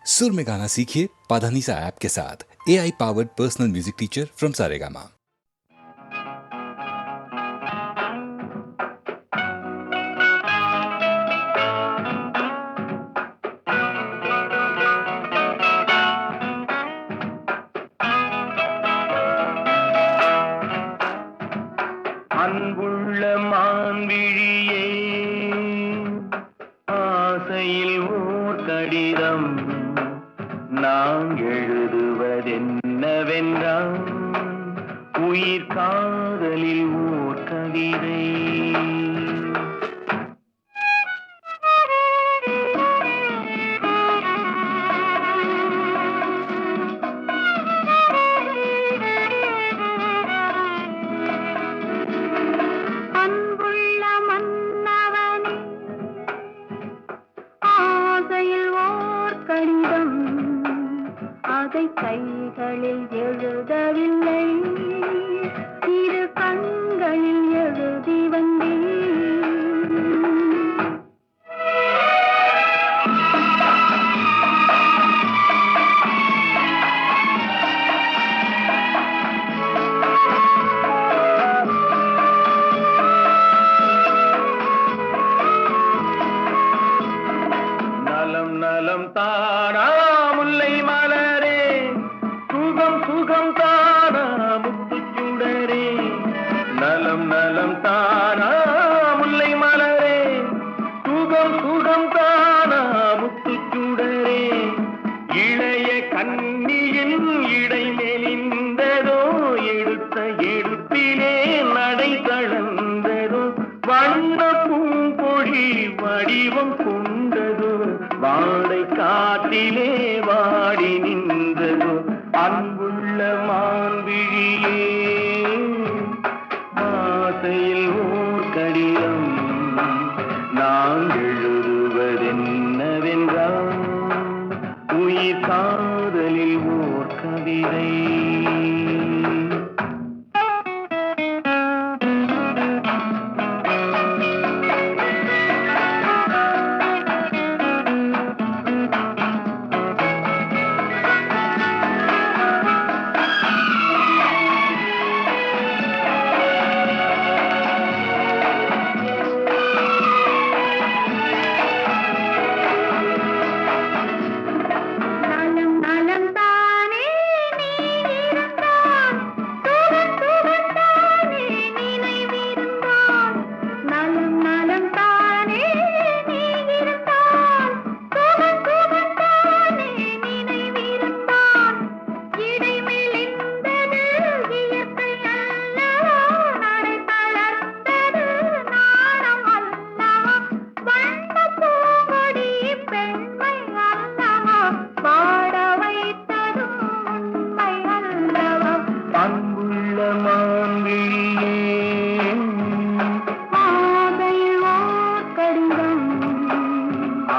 सुर में गाना सीखिए पाधानीसा ऐप के साथ। AI powered personal music teacher from Saregama. அன்புள்ள மான்விழியே, ஆசையில் ஓர் கடிதம் நான் எழுதுவதென்னவென்றால் உயிர் காதலில் ஓர் கவிதை. கைகளில் எழுதவில்லை, இரு கண்களில் எழுதி வந்தேன். நலம் நலம் தானா முல்லை மலரே, சுகம் சுகம் தானா முத்துச்சுடரே. நலம் நலம் தானா முல்லை மலரே, சுகம் சுகம் தானா முத்துச்சுடரே. இளைய கண்ணியின் இடை மெலிந்ததோ, எடுத்த எடுப்பிலே நடை கலந்ததோ. வண்ண பூம்பொழி வடிவம் கொண்டதோ, வாடை காட்டிலே வாடி நின்றதோ. அன்புள்ள மான்விழியே, ஆசையில் ஓர் கடிதம் நான் எழுதுவதென்னவென்றால் உயிர் காதலில் ஓர் கவிதை.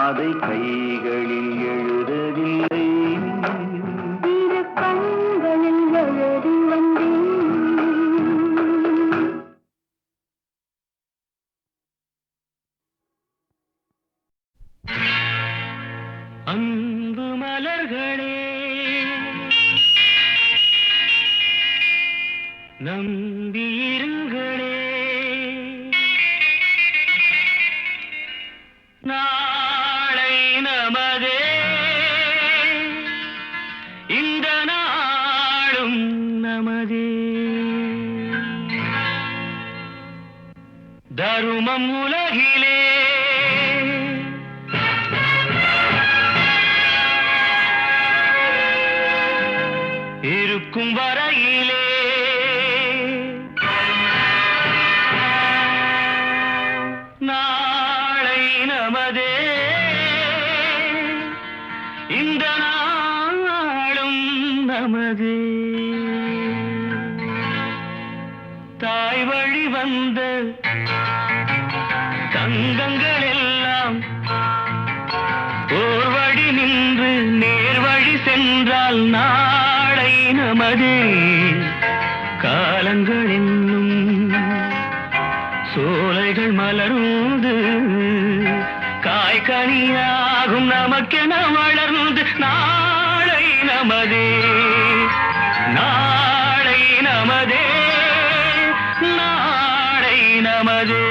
அதை கைகளில் எழுதவில்லை, இரு கண்களில் எழுதி வந்தேன். அன்பு மலர்களே, நம்பியிருங்களே. நாளை நமதே, இந்த நாளும் நமதே. தருமம் உலகிலே இருக்கும் வரையிலே நாளை நமதே, இந்த நாளும் நமதே. தாய் வழி வந்த தங்கங்கள் எல்லாம் ஓர் வழி நின்று நேர் வழி சென்றால் நாளை நமதே. காலங்கள் என்னும் சோலைகள் மலர்ந்து காய்கனியாகும் நமக்கென வளர்ந்து நமதே நாளை நமதே நாளை நமதே.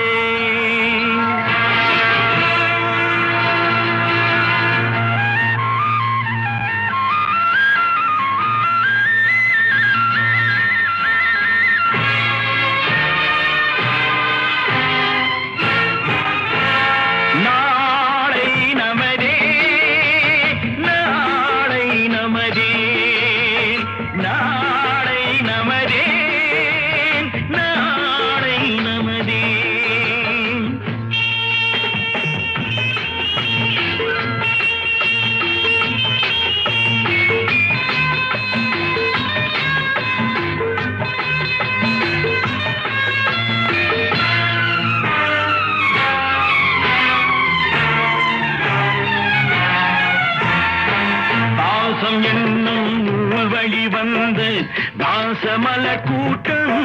தாசமலர் கூட்டம்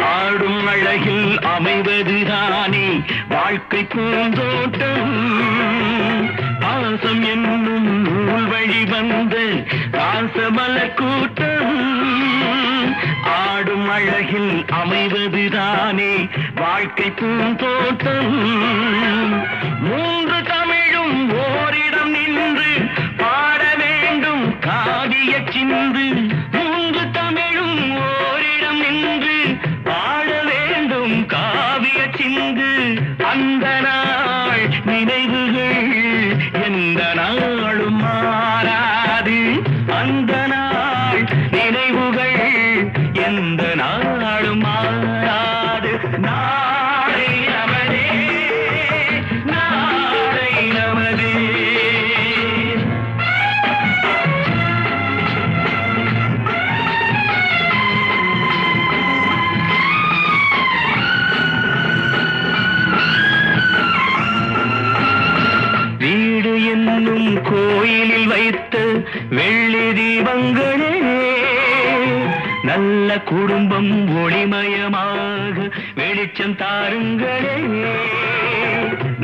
ஆடும் அழகில் அமைவதுதானே வாழ்க்கை பூந்தோட்டம். பாசம் என்னும் நூல் வழி வந்த தாசமலர் கூட்டம் ஆடும் அழகில் அமைவதுதானே வாழ்க்கை பூந்தோட்டம். மூன்று தமிழும் ஓரிடம் நின்று பாட வேண்டும் காவிய சிந்து. மூன்று தமிழும் ஓரிடம் நின்று பாட வேண்டும் காவிய சிந்து. அந்த நாள் நினைவுகள் எந்த நாளும் மாறாது. அந்த நாள் நினைவுகள் எந்த நாளும் மாறாது. நாளை நமதே நாளை நமதே. வீடு என்னும் கோயிலில் வைத்த வெள்ளி தீபங்களே நல்ல குடும்பம் ஒளிமயமாக வெளிச்சம் தாருங்களே.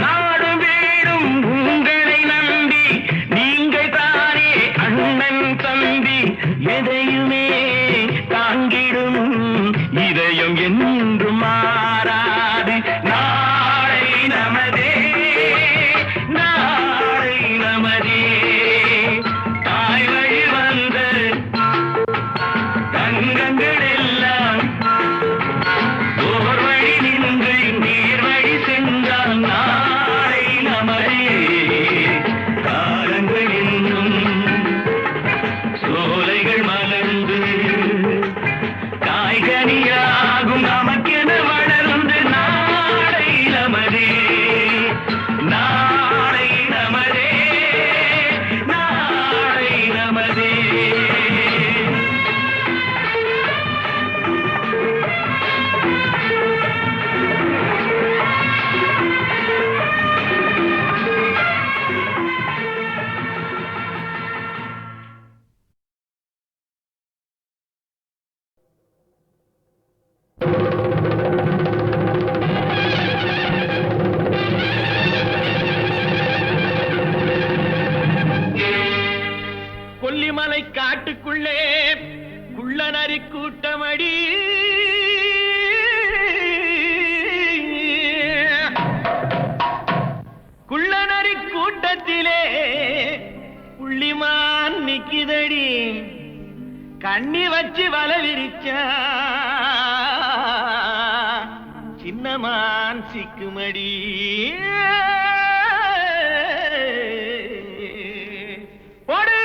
நாடு வீடும் உங்களை நம்பி நீங்கள் தானே அண்ணன் தம்பி. எதையுமே தாங்கிடும் இதயம் என்றும் மாறாது. நாளை நமதே நாளை நமதே. தாய் வழி வந்த தங்கங்கள் எல்லாம் ஓர் வழி நின்று நீர் வழி சென்றால் நாளை நமதே. காலங்கள் இன்னும் சோலைகள் மலர்ந்து காய்கனியாகும் நமக்கென வளர்ந்து நாளை நமதே நாளை நமதே நாளை நமதே. கொல்லிமலை காட்டுக்குள்ளே குள்ளநரி கூட்டமடி. குள்ளநரி கூட்டத்திலே புள்ளிமான் நிக்கிதடி. கண்ணி வச்சு வலை விரிச்சா சின்னமான் சிக்குமடி. போடு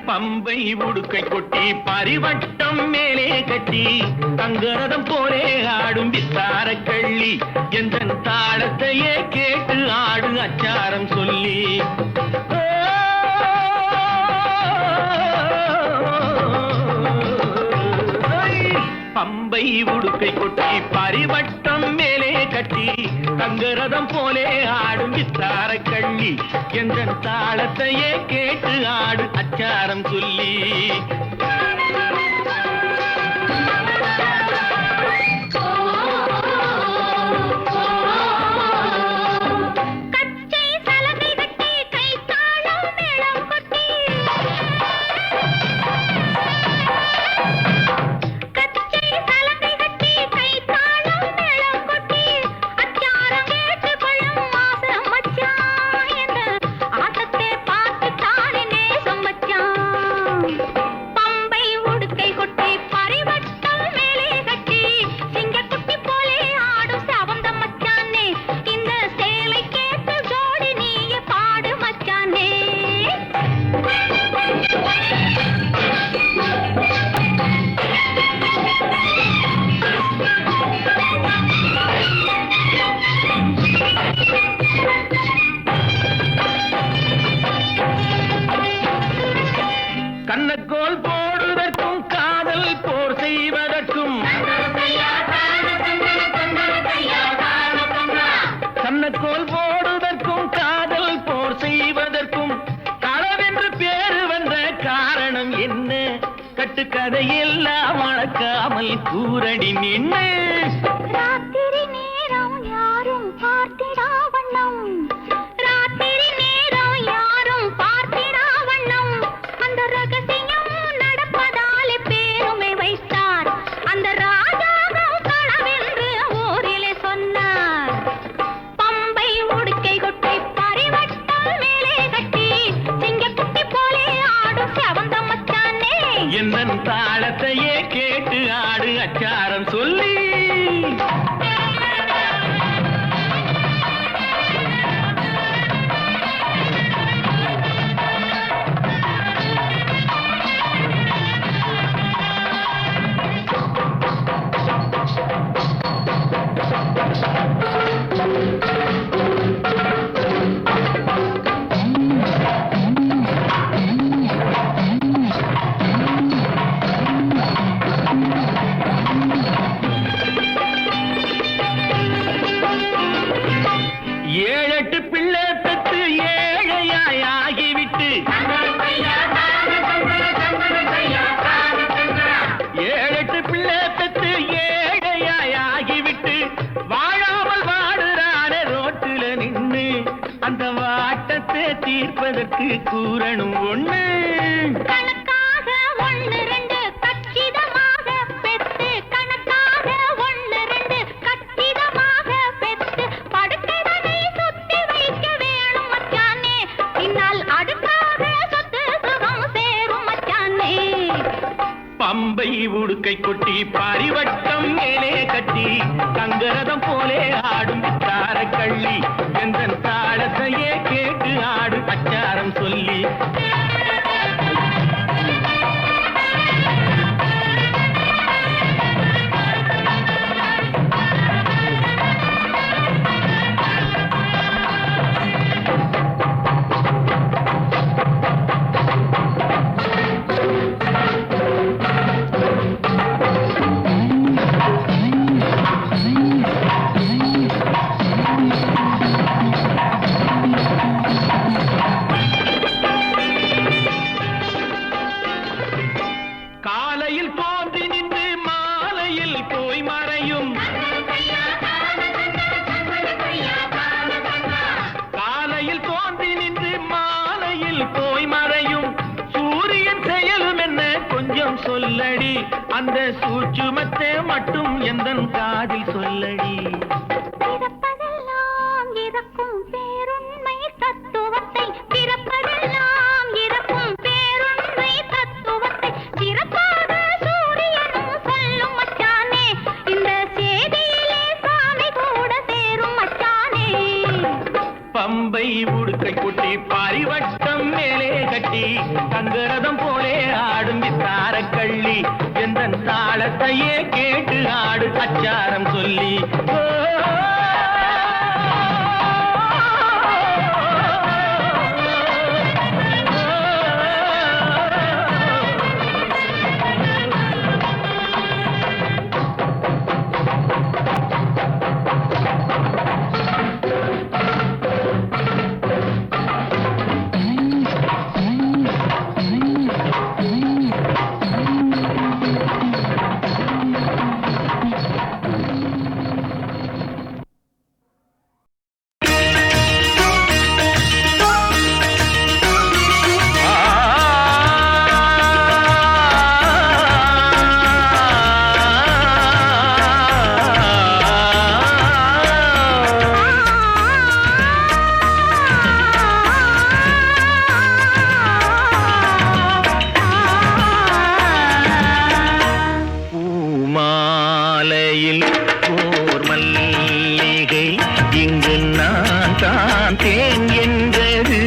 பம்பை உடுக்கை கொட்டி பரிவட்டம் மேலே கட்டி தங்கரதம் போலே ஆடும் வித்தார கள்ளி. எந்த தாளத்தையே கேட்டு ஆடு அச்சாரம் சொல்லி. பம்பை உடுக்கை கொட்டி பரிவட்டம் மேலே கட்டி தங்கரதம் போலே ஆடும் வித்தார கள்ளி என்ற தாளத்தையே கேட்டு ஆடு அச்சாரம் சொல்லி கண்ணக்கோல் போடுவதற்கும் காதல் போர் செய்வதற்கும் கண்ணக்கோல் போடுவதற்கும் காதல் போர் செய்வதற்கும் களவென்று பேரு வந்த காரணம் என்ன கட்டுக்கதையெல்லாம் வளர்க்காமல் கூரடி நின்று ராத்திரி நேரம் யாரும் பார்த்திடா வண்ணம் ராத்திரி நேரம் யாரும் பார்த்திடா வண்ணம் அந்த ரகசியம் நடப்பதாலே பேருமை வைத்தார் அந்த ராஜாவும் களவென்று ஊரிலே சொன்னார் பம்பை உடுக்கை கொட்டி பரிவட்டம் மேலே கட்டி சிங்கக்குட்டி போலே ஆடும் செவந்த மச்சானே என்னன் தாளத்தையே கேட்டு ஆடு அச்சாரம் சொல்லி ஏழெட்டு பிள்ளை பெற்று ஏழையாய் ஆகிவிட்டு ஏழெட்டு பிள்ளை பெற்று ஏழையாய் ஆகிவிட்டு வாழாமல் வாடுறானே ரோட்டில நின்று அந்த வாட்டத்தை தீர்ப்பதற்கு கூறணும் ஒண்ணு கணக்காக ஒன்று ரெண்டு கச்சிதமாக பெத்து கணக்காக ஒன்று ரெண்டு கச்சிதமாக பெத்து படுக்கைதனை சுத்தி வைக்க வேணும் மச்சானே பின்னால் அடுக்காக சொத்து சுகம் சேரும் மச்சானே பம்பை உடுக்கை கொட்டி பரிவட்டம் மேலே கட்டி தங்கரதம் போலே ஆடும் தார கள்ளி எந்த தாளத்தையே கேட்டு ஆடு அச்சாரம் சொல்லி காலையில் தோன்றி நின்று மாலையில் போய் மறையும் காலையில் தோன்றி நின்று மாலையில் போய் மறையும் சூரியன் செயலும் என்ன கொஞ்சம் சொல்லடி அந்த சூட்சுமத்தை மட்டும் எந்தன் காதில் சொல்லடி பிறப்பதெல்லாம் இறக்கும் பேருண்மை தத்துவத்தை பிறப்பதெல்லாம் இறக்கும் பேருண்மை தத்துவத்தை சிறப்பாக சூரியனும் சொல்லும் மச்சானே இந்த செய்தியிலே சாமி கூட சேரும் மச்சானே பம்பை உடுக்கை கொட்டி பரிவட்டம் மேலே கட்டி தங்கரதம் போலே ஆடும் வித்தார கள்ளி எந்த தாளத்தையே கேட்டு ஆடு அச்சாரம் சொல்லி மாலையில் ஓர் மல்லிகை இங்கு நான் தான் தேன் என்றது.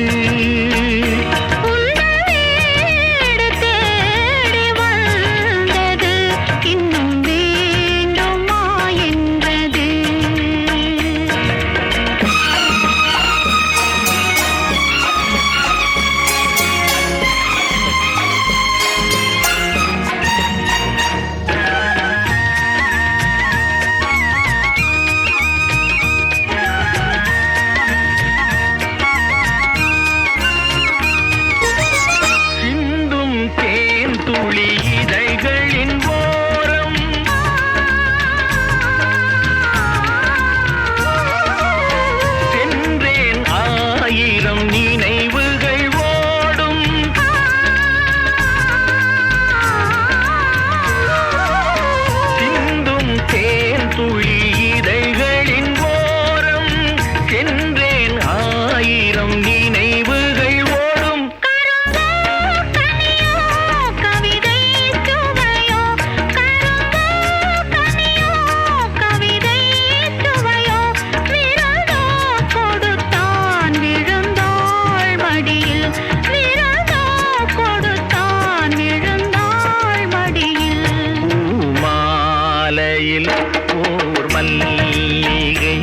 ஓர் மல்லிகை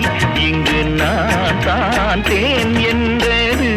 இங்கு நான் தான் தேன் என்றது.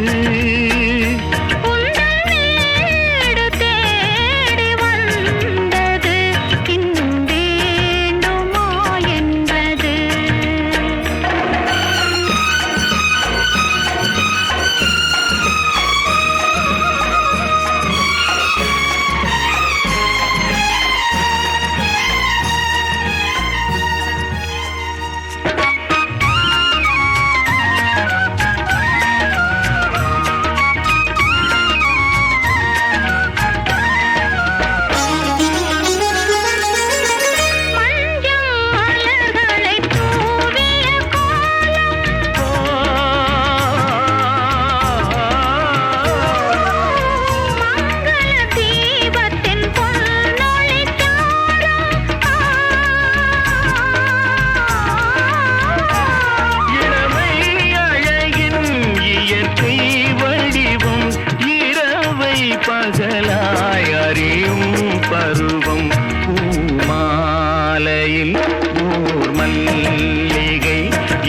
பகலாய் அறியும் பருவம் பூமாலையில் ஓர் மல்லிகை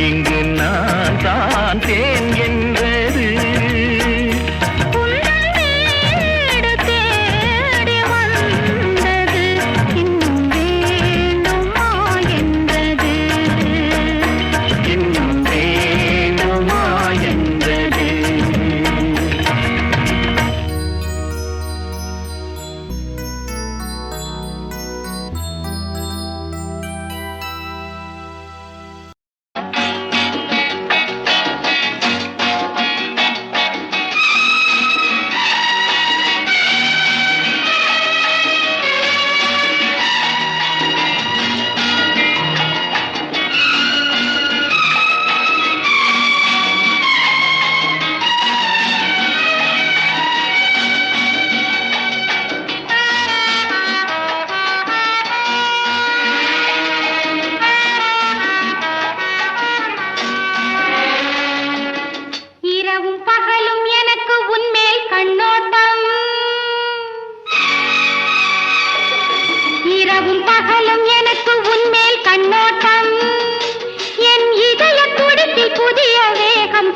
இங்கு நான் தான் தேன் என்றது.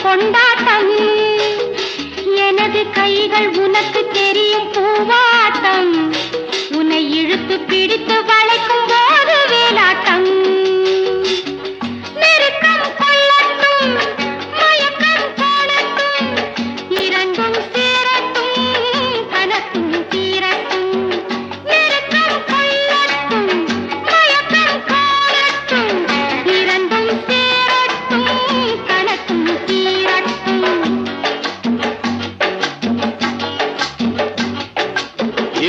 கொண்டாட்டம் எனது கைகள் உனக்கு தெரியும் பூவாட்டம் உன்னை இழுத்து பிடித்து வளைக்கும் போது வேலாட்டம் நெருக்கம் கொள்ளட்டும் மயக்கம் போடட்டும் இரண்டும் சேரட்டும் கனக்கும் தீரட்டும் நெருக்கம் கொள்ளட்டும் மயக்கம் போடட்டும் இரண்டும் சேரட்டும் கனக்கும்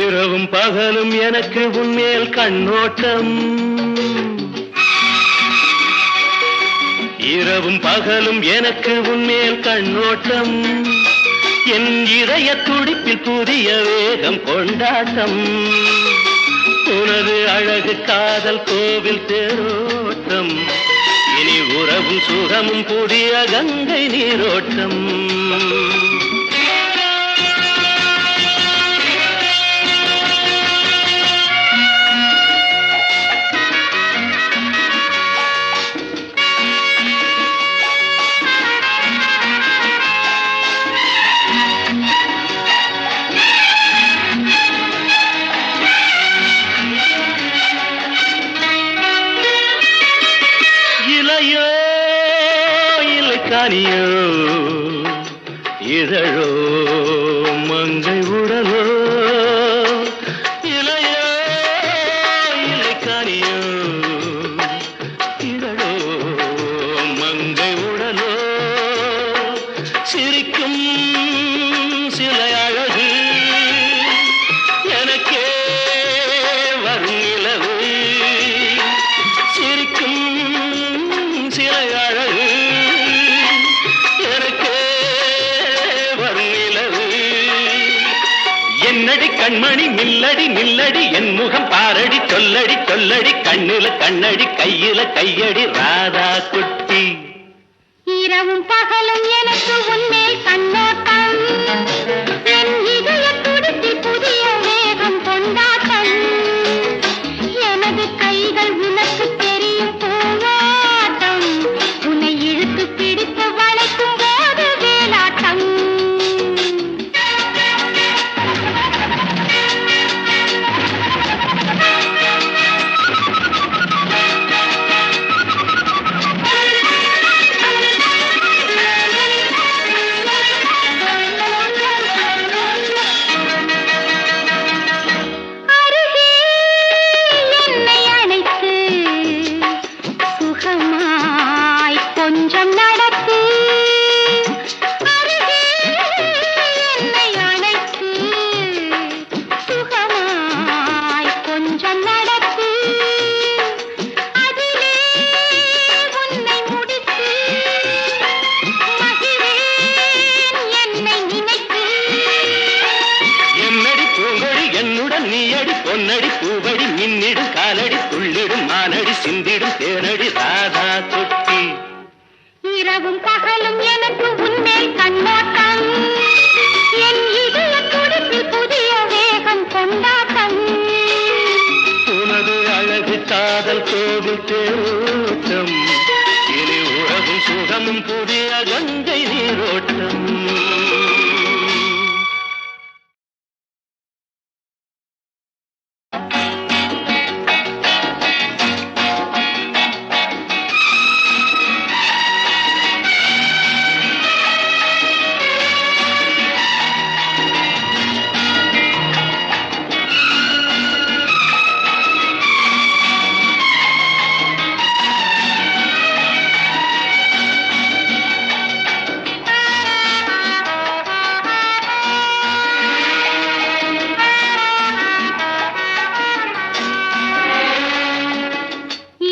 இரவும் பகலும் எனக்கு உன்மேல் கண்ணோட்டம் இரவும் பகலும் எனக்கு உன்மேல் கண்ணோட்டம் என் இதய துடிப்பில் புதிய வேகம் கொண்டாட்டம் உனது அழகு காதல் கோவில் தேரோட்டம், இனி உறவும் சுகமும் புதிய கங்கை நீரோட்டம். இலையோ இல்லை காணியோ இதழோ மங்கை உடலோ, இலையோ இல்லை காணியோ இதழோ மங்கை உடலோ, சிரிக்கும் சிலை அழகு எனக்கே வரும் நிலவு, சிரிக்கும் சிலை அழகு எனக்கே வரும் நிலவு. என்னடி கண்மணி நில்லடி நில்லடி என் முகம் பாரடி சொல்லடி சொல்லடி, கண்ணுல கண்ணடி கையில கையடி ராதா குட்டி. இரவும் பகலும் எனக்கு உன்மேல் கண்ணோட்டம், என் இதய துடிப்பில் புதிய வேகம் கொண்டாட்டம், எனது கைகள் உனக்கு தெரியும் போராட்டம், உன்னை இழுத்து பிடித்து வளைக்கும் போது வேலாட்டம். அருகே என்னை அழைத்து சுகமாய் கொஞ்சம் நடத்து, அருகே என்னை அழைத்து சுகமாய் கொஞ்சம் நடத்து, அதிலே உன்னை முடித்து மகிழ்வேன் என்னை நினைத்து. என்னடி பூங்கொடி என்னுடன் நீயடி பொன்னடி பூவடி மின்னிடும் காலடி துள்ளிடும் மானடி சிந்திடும் தேனடி ராதா குட்டி. இரவும் பகலும் எனக்கு உன்மேல் கண்ணோட்டம், என் இதய துடிப்பில் புதிய வேகம் கொண்டாட்டம். உனது அழகு காதல் கோவில் தேரோட்டம், இனி உறவும் சுகமும் புதிய கங்கை நீரோட்டம்.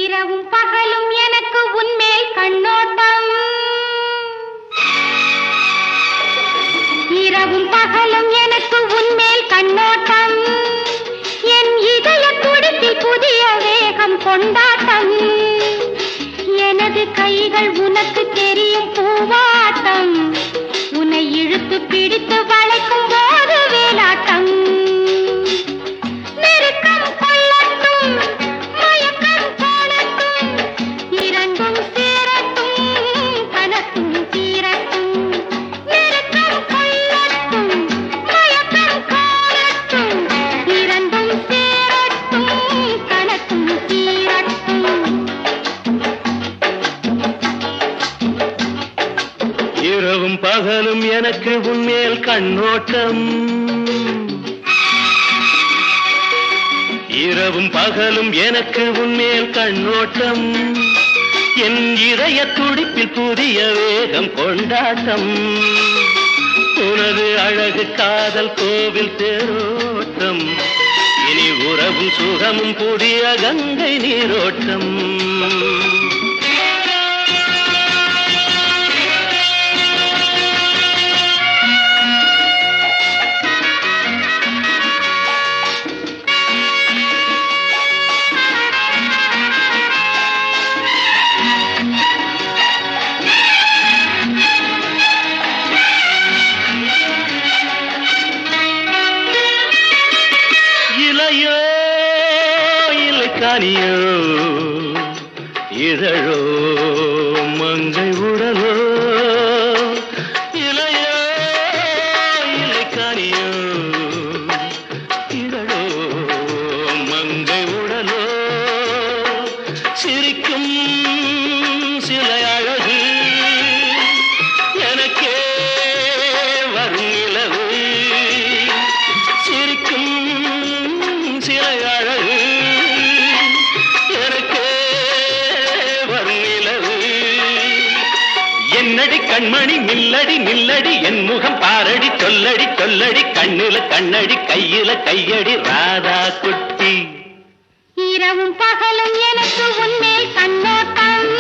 இரவும் பகலும் எனக்கு உன்மேல் கண்ணோட்டம், இரவும் பகலும் எனக்கு உன்மேல் கண்ணோட்டம், என் இதய துடிப்பில் புதிய வேகம் கொண்டாட்டம், எனது கைகள் உனக்கு தெரியும் பூவாட்டம், உன்னை இழுத்து பிடித்து வளைக்கும் போது வேலாட்டம். நெருக்கம் கொள்ளட்டும் மயக்கம் போடட்டும், இரண்டும் சேரட்டும் கனக்கும் தீரட்டும். நெருக்கம் கொள்ளட்டும் மயக்கம் போடட்டும், இரண்டும் சேரட்டும் கனக்கும் தீரட்டும். இரவும் பகலும் எனக்கு உன்மேல் கண்ணோட்டம், இரவும் பகலும் எனக்கு உன்மேல் கண்ணோட்டம், என் இதய துடிப்பில் புதிய வேகம் கொண்டாட்டம். உனது அழகு காதல் கோவில் தேரோட்டம், இனி உறவும் சுகமும் புதிய கங்கை நீரோட்டம். கனியோ இதழோ மங்கை உடலோ இலையோ இலை கனியோ இதழோ மங்கை உடலோ சிரிக்கும் சிலை அழகு எனக்கே வரும் நிலவு சிரிக்கும் சிலை அழகு எனக்கே வரும் நிலவு என்னடி கண்மணி நில்லடி நில்லடி என் முகம் பாரடி சொல்லடி சொல்லடி கண்ணில கண்ணடி கையில கையடி ராதா குட்டி இரவும் பகலும் எனக்கு உன்மேல் கண்ணோட்டம்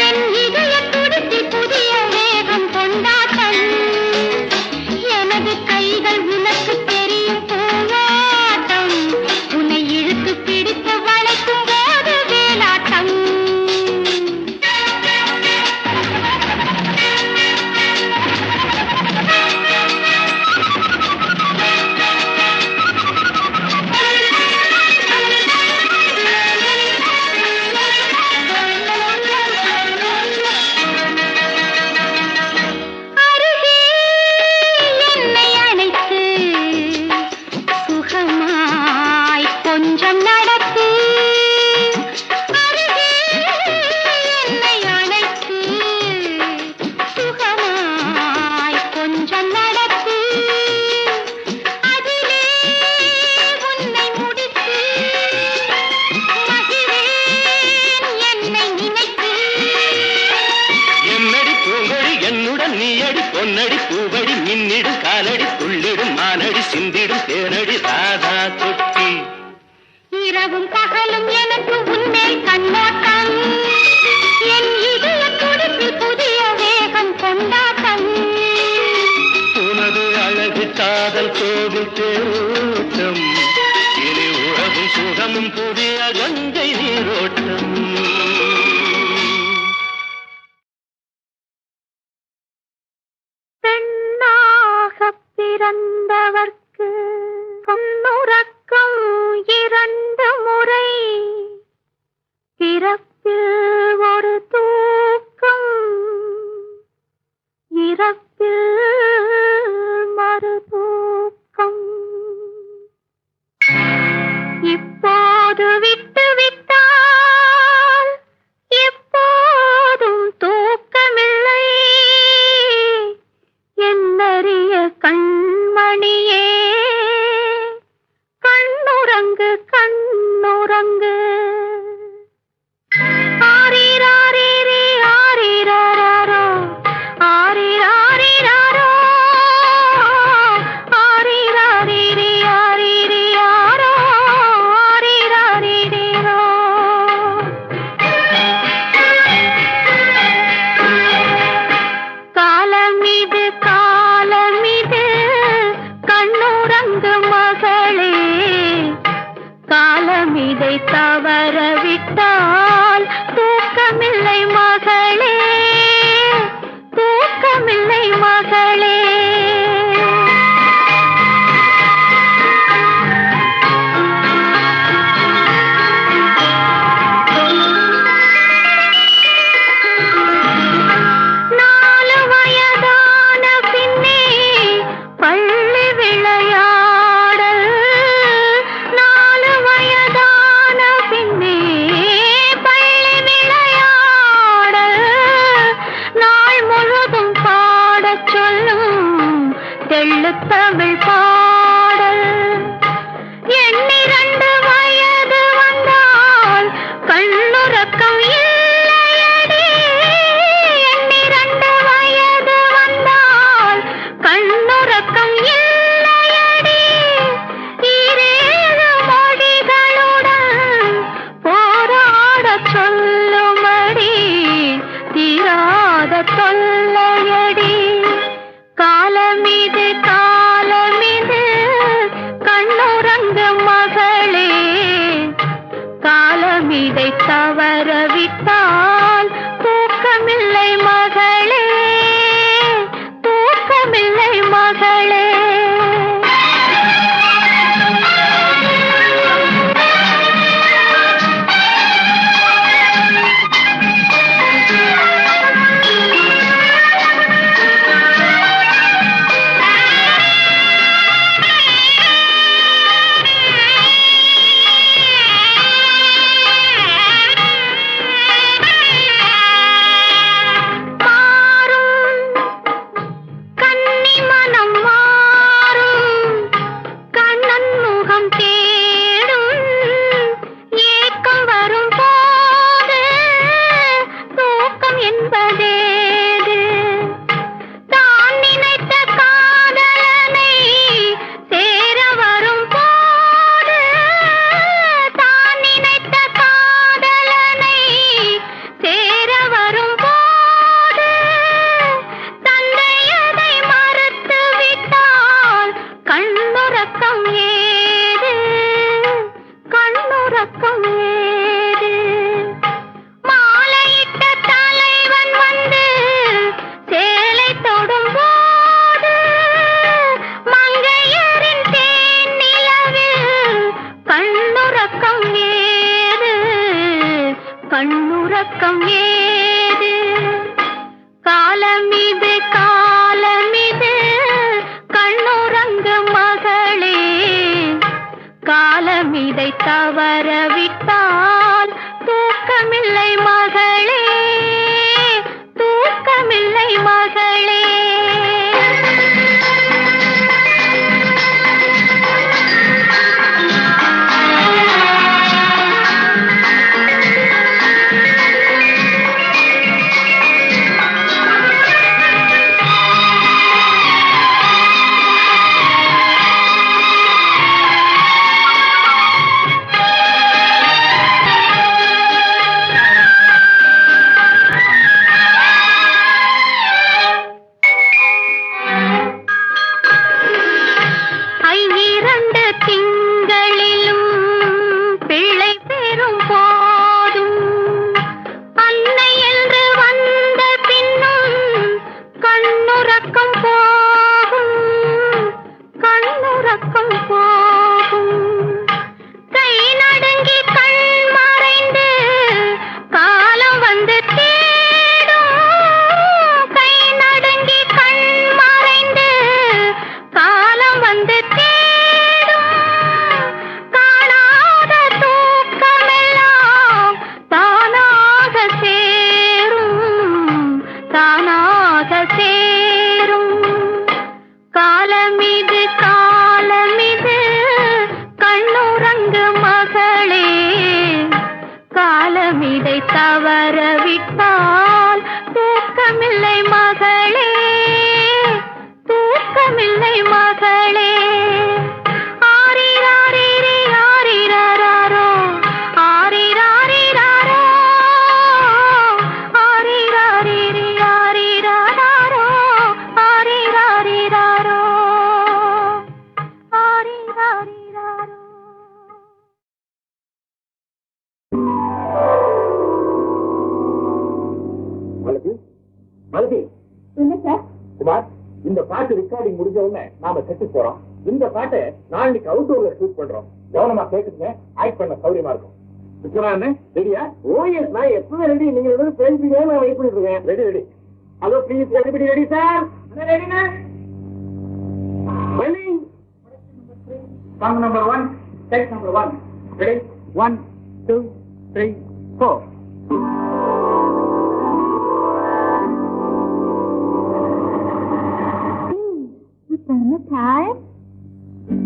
என் இதய துடிப்பில் புதிய வேகம் கொண்டாட்டம் எனது கைகள் உனக்கு தெரியும் போராட்டம் உன்னை இழுத்து பிடித்து வளைக்கும் போது வேலாட்டம் நீயடி பொன்னடி பூவடி மின்னிடும் காலடி துள்ளிடும் மானடி சிந்திடும் தேனடி ராதா குட்டி இரவும் பகலும் எனக்கு உன்மேல் கண்ணோட்டம் என் இதய துடிப்பில் புதிய வேகம் கொண்டாட்டம் உனது அழகு காதல் கோவில் தேரோட்டம் இனி உறவும் சுகமும் புதிய கங்கை நீரோட்டம் பிறந்தவர்க்கு பொன்னுறக்கம் 2 முறை பிறப்பில் ஒரு தூக்கம் இறப்பில் மறு தூக்கம் இப்போது விட்டு விட்டால் எப்போதும் தூக்கமில்லை என்னறிய கண்மணியே கண்ணுறங்கு கண்ணுறங்கு ஆரிராரிரி ஆரிராரோ ஆரிராரிராரோ ஆரிராரிரி ஆரிரியாரோ ஆரிராரிரோ காலமிது காலமிது கண்ணுறங்கு மகளே காலமிதை தவறவிட்டால் தூக்கமில்லை மகளே தூக்கமில்லை மகளே தமிழ் பாடல் 2 வயது வந்தால் கண்ணுறக்கம் இல்லையடி 2 வயது வந்தால் கண்ணுறக்கம் இல்லையடி 7 மொழிகளுடன் போராடச் சொல்லுமடி தீராத தொல்லையடி காலமிது காலமிது கண்ணுறங்கு மகளே காலமிதை தவறவிட்டால் தூக்கமில்லை மகளே தூக்கமில்லை மகளே கண்ணுறக்கம் ஏது காலமிது காலமிது கண்ணுறங்கு மகளே காலமிதை தவறவிட்டால் தூக்கமில்லை மகளே தூக்கமில்லை மகளே தவறவிட்டால் தூக்கமில்லை மகளே தூக்கமில்லை மகளே ஆரிராரிரி ஆரிராரோ ஆரிராரிராரோ ஆரிராரிரி ஆரிராரோ ஆரிராரிராரோ ஆரிராரிராரோ மலதி என்ன சார் குமார், இந்த பாட்டு ரெக்கார்டிங் முடிஞ்ச உடனே நாம செட்டு போறோம். இந்த பாட்டை நாளைக்கு அவுட்டோர்ல ஷூட் பண்றோம். கவனமா கேட்டுங்க, ஆக்ட் பண்ண சௌரியமா இருக்கும். விஸ்வநாதன் ரெடியா? ஓஎஸ், நான் எப்பவே ரெடி. நீங்க பேசிக்க, நான் வெயிட் பண்ணிட்டு இருக்கேன். Ready ready. Hello please everybody ready sir? ரெடினா? வெல்லிங் song number 1, take number 1. Ready? 1 2 3 4.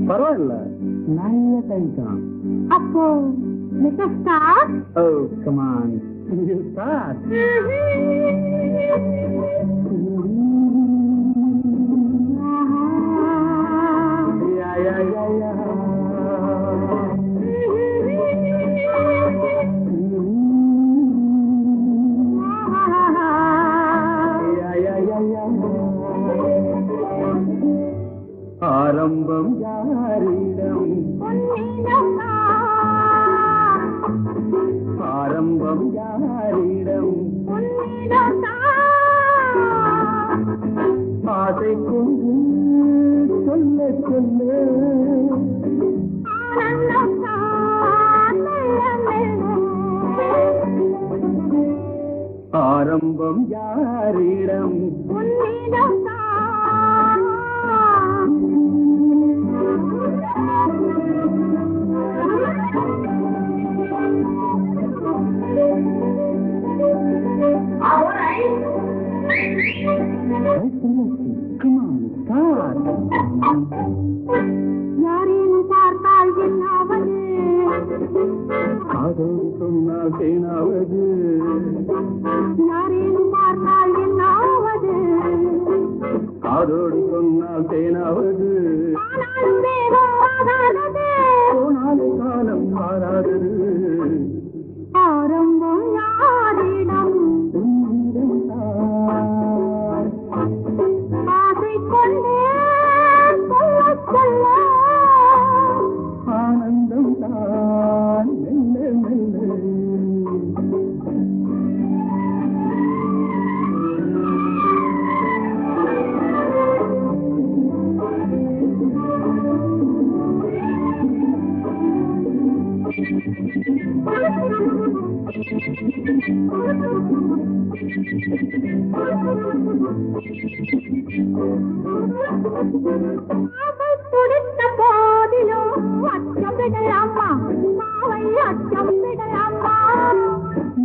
பரவாயில்ல, நல்ல டைம் தான். அப்போ mister star oh come on, you start. யா யா யா யா ஆரம்பம் யாரிடம் ஆரம்பம் யாரிடம் ஆசை கொண்டு சொல்ல சொல்ல ஆரம்பம் யாரிடம் யாரேனும் பார்த்தால் என்னாவது காதோடு சொன்னால் தேனாவது யாரேனும் பார்த்தால் என்னாவது காதோடு சொன்னால் தேனாவது ஆனாலும் வேகம் ஆகாதது போனாலே காலம் மாறாதது ஆரம்பம் யாரிடம் உன்னிடம் தான் ஆசை கொண்டே சொல்ல சொல்ல ஆனந்தம் தான் மெல்ல மெல்ல காதல் துடித்த போதிலும் அச்சம் விடலாமா பாவை அச்சம் விடலாமா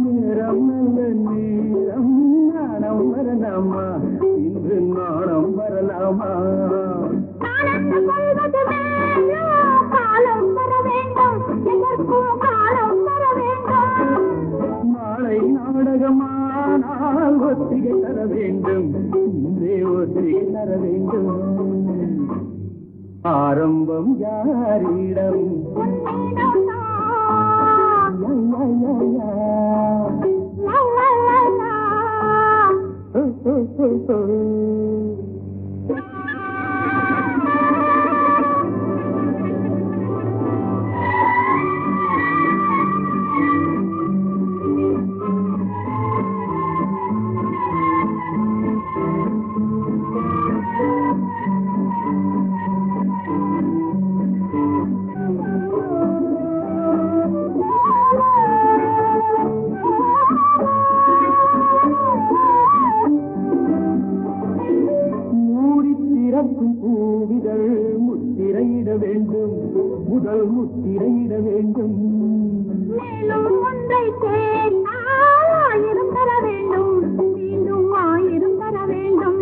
நேரம் நல்ல நேரம் நாணம் வரலாமா இன்று நாணம் வரலாமா காலத்து கொள்வது வேண்டும் காலம் வர வேண்டும் எதற்கும் காலம் வர வேண்டும் நாளை நாடகமானால் ஒத்திகை தர வேண்டும் இன்றே ஒத்திகை தர வேண்டும் ஆரம்பம் யாரிடம் உன்னிடம் தான். யா, யா, யா, யா. லா, லா, லா, லா. மூடி திறக்கும் பூவிதழ் முத்திரையிட வேண்டும் முதல் முத்திரையிட வேண்டும் மேலும் ஒன்றை கேட்டால் ஆயிரம் தர வேண்டும் மீண்டும் ஆயிரம் தர வேண்டும்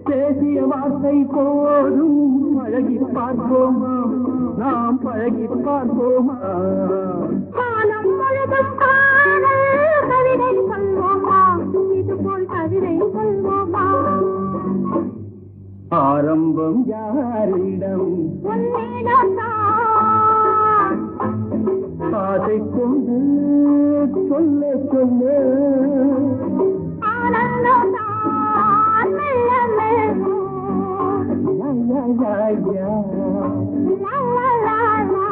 பேசிய வார்த்தை போதும் பழகி பார்ப்போமா நாம் பழகி பார்ப்போமா காலம் முழுதும் காதல் கவிதை சொல்வோமா இது போல் கவிதை சொல்வோமா ஆரம்பம் யாரிடம் உன்னிடம் தான். ஆசை கொண்டு சொல்ல சொல்ல ஆனந்தம் தான் மெல்ல மெல்ல. யா, யா, யா, யா. லா, லா, லா, லா.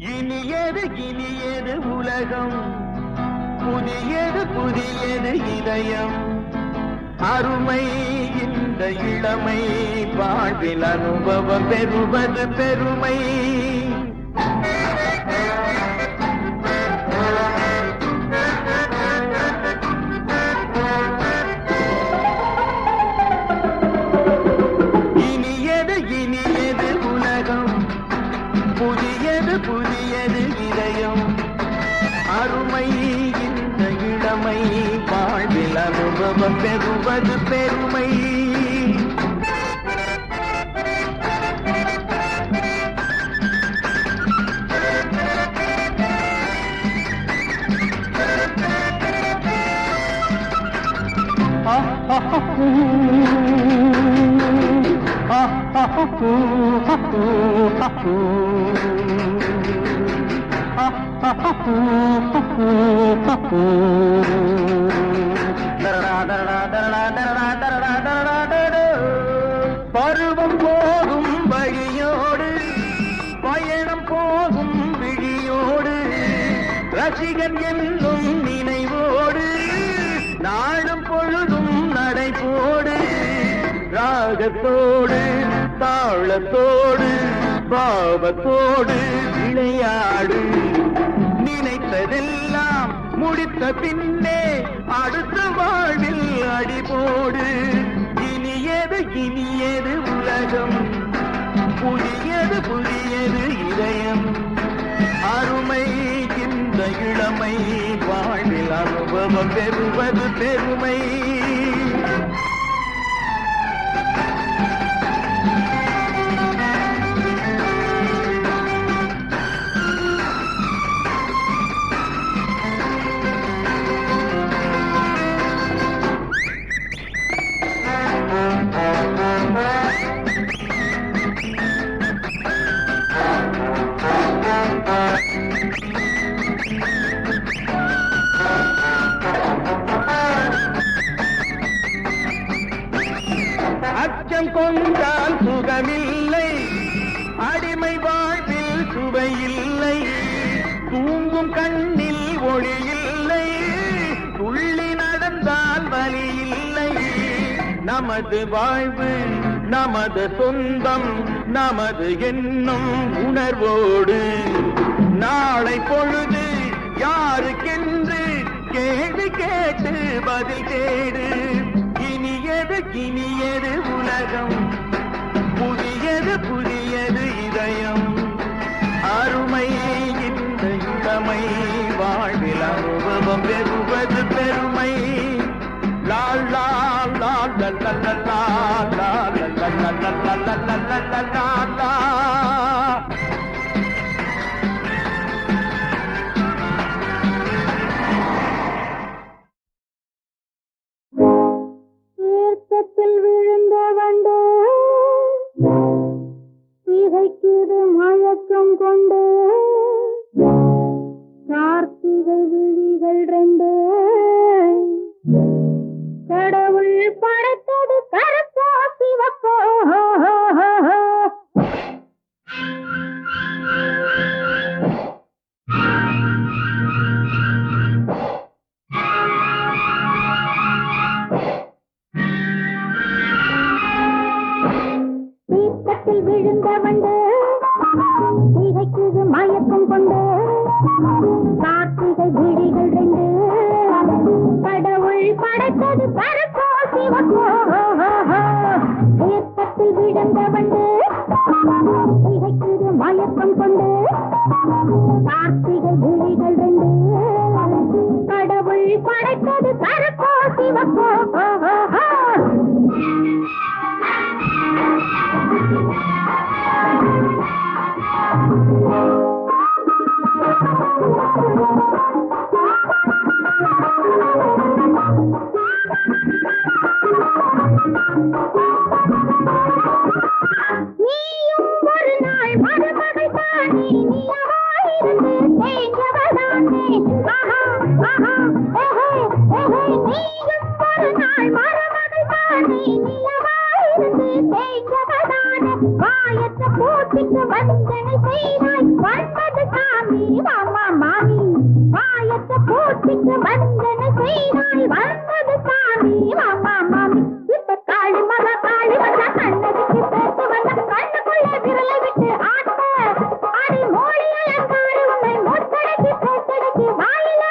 இனியது உலகம் புதியது புதியது இதயம் அருமை இந்த இளமை வாழ்வில் அனுபவம் பெறுவது பெருமை இனியது உலகம் புதியது புதியது இதயம் அருமை இந்த இளமை வாழ்வில் அனுபவம் பெறுவது பெருமை பருவம் போகும் வழியோடு பயணம் போகும் விழியோடு ரசிகன் என்னும் நினைவோடு நாளும் பொழுதும் நடைபோடு ராகத்தோடு தாளத்தோடு பாவத்தோடு விளையாடு நினைத்ததெல்லாம் முடித்த பின்னே அடுத்த வாழ்வில் அடிபோடு இனியது உலகம் புதியது புதியது இதயம் அருமை இந்த இளமை வாழ்வில் அனுபவம் பெறுவது பெருமை தூங்கும் கண்ணில் ஒளி இல்லை, துள்ளி நடந்தால் வலி இல்லை. நமது வாழ்வு நமது சொந்தம், நமது என்னும் உணர்வோடு நாளை பொழுது யாருக்கென்று கேள்வி கேட்டு பதில் தேடு. இனியது உலகம், புதியது இதயம். அருமை இந்த இளமை, வாழ்வில் அனுபவம் பெறுவது பெருமை. லால் லால் லால் லால் லால் லால் லால் லால் லால் லால் லால் லால். தீர்த்தத்தில் விழுந்த வண்டு இதைக்குது மயக்கம் கொண்டு கார்த்திகை விழிகள் ரெண்டு கடவுள் படைத்தது கருப்போ சிவப்போ. தீர்த்தத்தில் விழுந்த வண்டு இதைக்குது மயக்கம் கொண்டு கார்த்திகை விழிகள் ரெண்டு கடவுள் படைத்தது கருப்போ சிவப்போ. தீர்த்தத்தில் விழுந்த வண்டு இதைக்குது மயக்கம் கொண்டு கார்த்திகை விழிகள் ரெண்டு கடவுள் படைத்தது கருப்போ சிவப்போ. நீயும் ஒரு நாள் மருமகள் தானே, நீயவாயிருந்து தேய்ந்தவதானே. ஆஹா ஆஹா ஓஹோ ஓஹோ. நீயும் ஒரு நாள் மருமகள் தானே, நீயவாயிருந்து தேய்ந்தவதானே. வாயற்ற பூச்சிக்கு வந்தனை செய்தாய் வந்தது சாமி மாமா மாமி. வாயற்ற பூச்சிக்கு வந்தனை செய்தாய் வந்தது சாமி மாமா மாமி. இப்ப காளி மகா காளி வந்த கண்ணதுக்கு பேச வந்த கண்ணுக்குள்ள விரலை விட்டு ஆட்ட அடி மோடி அலங்காரி உன்னை மொத்தடைக்கு பேசடைக்கு வாயில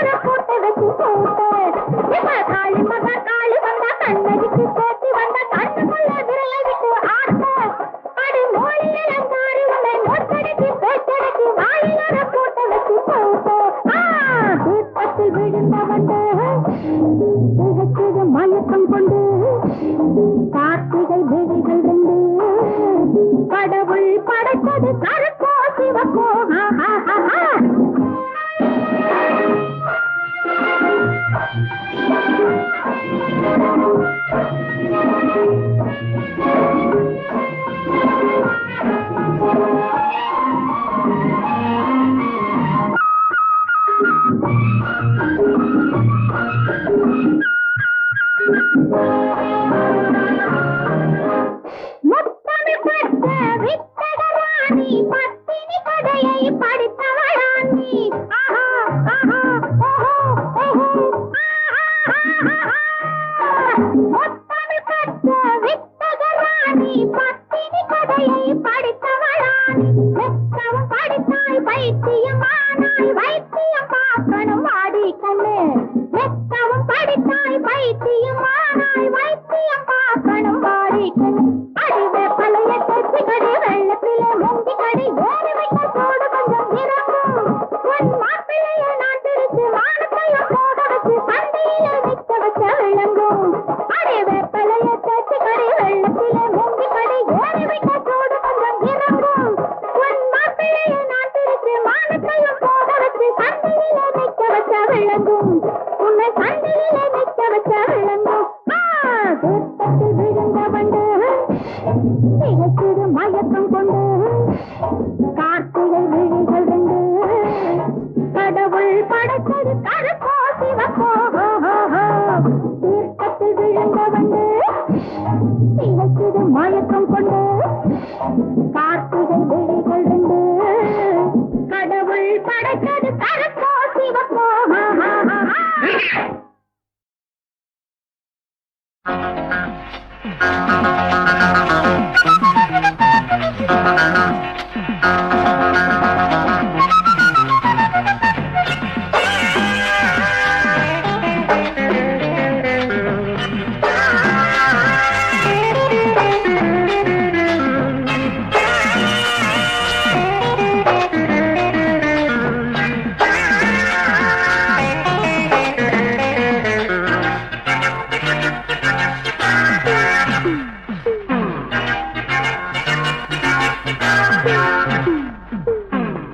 படைத்தது கருப்போ சிவப்போ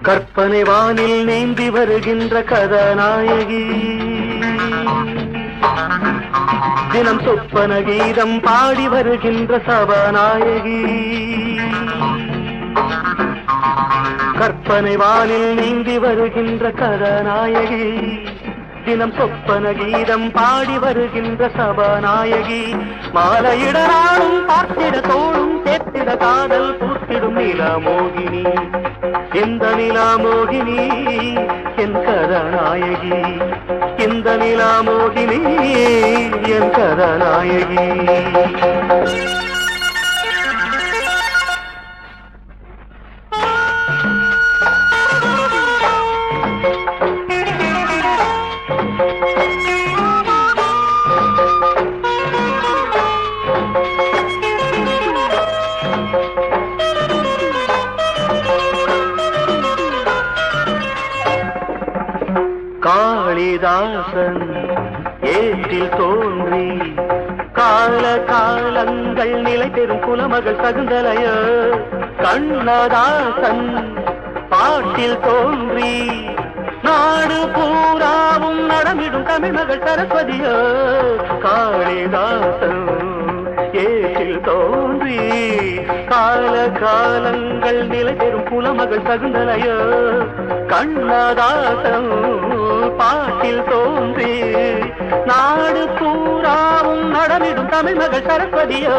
கற்பனை வானில் நீந்தி வருகின்ற கதாநாயகி தினம் சொப்பன கீதம் பாடி வருகின்ற சபாநாயகி கற்பனை வானில் நீந்தி வருகின்ற கதாநாயகி தினம் சொப்பன கீதம் பாடி வருகின்ற சபாநாயகி மாலையிடராளும் பார்த்திட தோளும் சேர்த்திட காதல் பூத்திடும் நிலாமோகினி இந்த நிலாமோகினி என் கதாநாயகி இந்த நிலாமோகினி என் கதாநாயகி காளிதாசன் ஏற்றில் தோன்றி கால காலங்கள் நிலை பெறும் குலமகள் சகுந்தலைய கண்ணதாசன் பாட்டில் தோன்றி நாடு பூராவும் நடமிடும் தமிழ் மகள் சரஸ்வதிய காளிதாசன் ஏற்றில் தோன்றி கால காலங்கள் நிலை பெறும் புலமகள் சகுந்தலைய கண்ணதாசன் பாட்டில் தோன்றி நாடு பூராவும் நடமிடும் தமிழ் மகள் சரஸ்வதியோ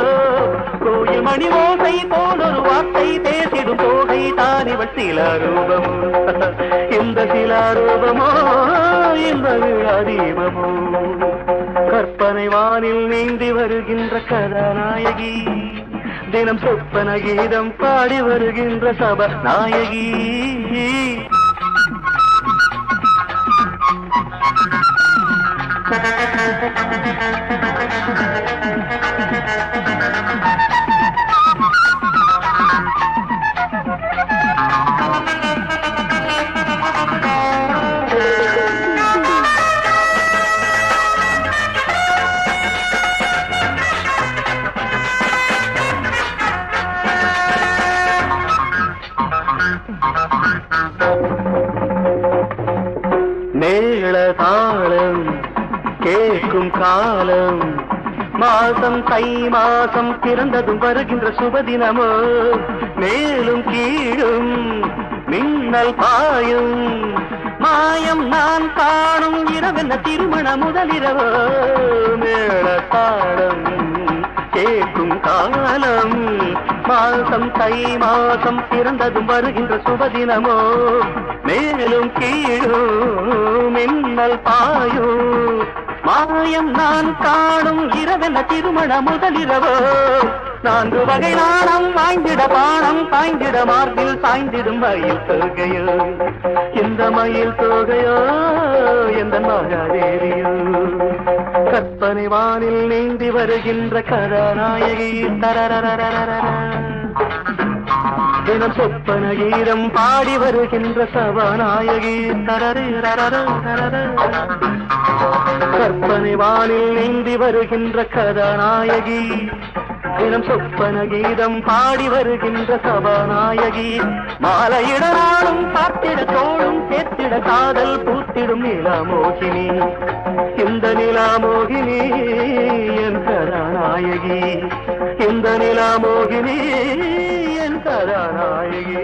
கோயில் மணி ஓசை போலொரு வார்த்தை பேசிடும் தோகை தானிவள் சிலாரூபமோ இந்த சிலாரூபமோ இந்த விழாதீபமோ கற்பனை வானில் நீந்தி வருகின்ற கதாநாயகி தினம் சொப்பன கீதம் பாடி வருகின்ற சபாநாயகி மேள தாளம் கேட்கும் காலம் மாசம் தை மாசம் பிறந்ததும் வருகின்ற சுபதினமோ மேலும் கீழும் மின்னல் பாயும் மாயம் நான் காணும் இரவென்ன திருமண முதலிரவோ மேள தாளம் கேட்கும் காலம் மாசம் தை மாசம் பிறந்ததும் வருகின்ற சுபதினமோ மேலும் கீழும் மின்னல் பாயும் மாயம் நான் காணும் இரவென்ன திருமண முதலிரவோ நான்கு வகை நாணம் வாய்ந்திட பானம் பாய்ந்திட மார்பில் சாய்ந்திடும் மயில் தொகையோ இந்த மயில் தொகையோ எந்த மகாதேவியோ கற்பனை வானில் நீந்தி வருகின்ற கதாநாயகி தினம் சொப்பன கீதம் பாடி வருகின்ற சபாநாயகி கற்பனை வானில் நீந்தி வருகின்ற கதாநாயகி தினம் சொப்பன கீதம் பாடி வருகின்ற சபாநாயகி மாலையிடராளும் பார்த்திட தோளும் சேர்த்திட காதல் பூத்திடும் நிலாமோகினி இந்த நிலாமோகினி என் கதாநாயகி இந்த நிலாமோகினி என் கதாநாயகி